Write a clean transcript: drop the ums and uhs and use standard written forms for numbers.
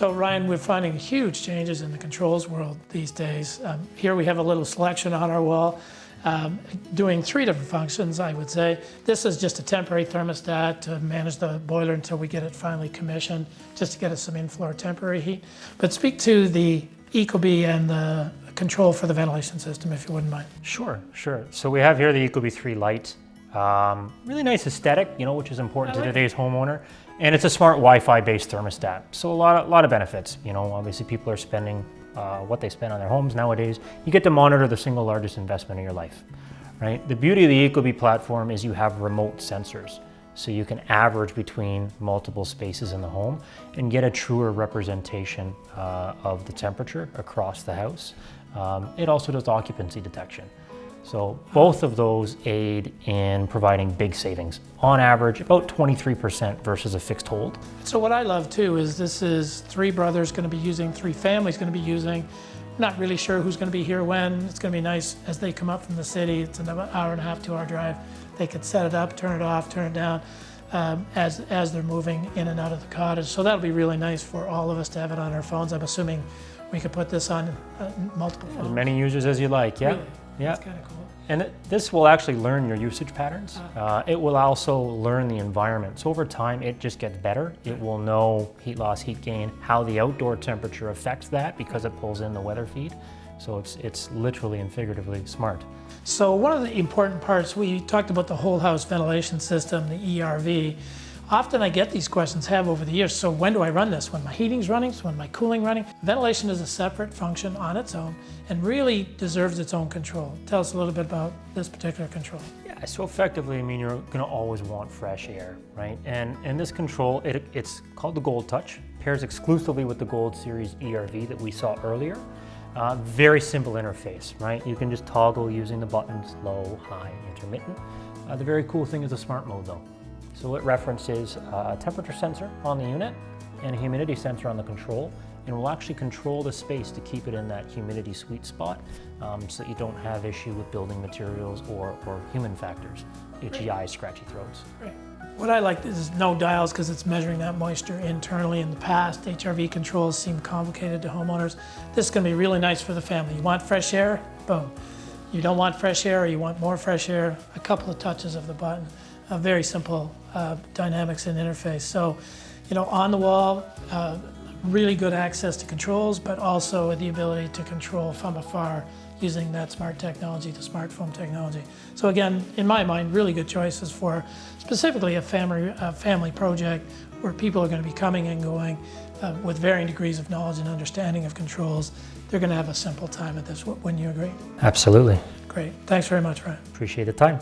So Ryan, we're finding huge changes in the controls world these days. Here we have a little selection on our wall, doing 3 different functions, I would say. This is just a temporary thermostat to manage the boiler until we get it finally commissioned, just to get us some in-floor temporary heat. But speak to the ecobee and the control for the ventilation system, if you wouldn't mind. Sure. So we have here the ecobee3 light. Really nice aesthetic, which is important to today's homeowner. And it's a smart Wi-Fi based thermostat. So a lot of benefits. Obviously people are spending what they spend on their homes nowadays. You get to monitor the single largest investment in your life, right? The beauty of the ecobee platform is you have remote sensors. So you can average between multiple spaces in the home and get a truer representation of the temperature across the house. It also does occupancy detection. So both of those aid in providing big savings. On average, about 23% versus a fixed hold. So what I love too is this is 3 brothers going to be using, 3 families going to be using. Not really sure who's going to be here when. It's going to be nice as they come up from the city. It's an hour and a half, 2-hour drive. They could set it up, turn it off, turn it down as they're moving in and out of the cottage. So that'll be really nice for all of us to have it on our phones. I'm assuming we could put this on multiple phones. As many users as you like, yeah. Really? Yeah. That's kind of cool. And this will actually learn your usage patterns. It will also learn the environment. So over time, it just gets better. It will know heat loss, heat gain, how the outdoor temperature affects that because it pulls in the weather feed. So it's literally and figuratively smart. So one of the important parts, we talked about the whole house ventilation system, the ERV. Often I get these questions, have over the years, so when do I run this? When my heating's running, when my cooling running? Ventilation is a separate function on its own and really deserves its own control. Tell us a little bit about this particular control. Yeah, so effectively, you're gonna always want fresh air, right? And this control, it's called the Gold Touch, pairs exclusively with the Gold Series ERV that we saw earlier. Very simple interface, right? You can just toggle using the buttons, low, high, intermittent. The very cool thing is the smart mode though. So it references a temperature sensor on the unit and a humidity sensor on the control, and will actually control the space to keep it in that humidity sweet spot so that you don't have issue with building materials or human factors, itchy eyes, scratchy throats. Great. What I like is no dials because it's measuring that moisture internally. In the past, HRV controls seem complicated to homeowners. This is going to be really nice for the family. You want fresh air? Boom. You don't want fresh air or you want more fresh air? A couple of touches of the button. Very simple dynamics and interface. So, on the wall, really good access to controls, but also the ability to control from afar using that smart technology, the smartphone technology. So again, in my mind, really good choices for specifically a family project where people are going to be coming and going with varying degrees of knowledge and understanding of controls. They're going to have a simple time at this. Wouldn't you agree? Absolutely. Great. Thanks very much, Ryan. Appreciate the time.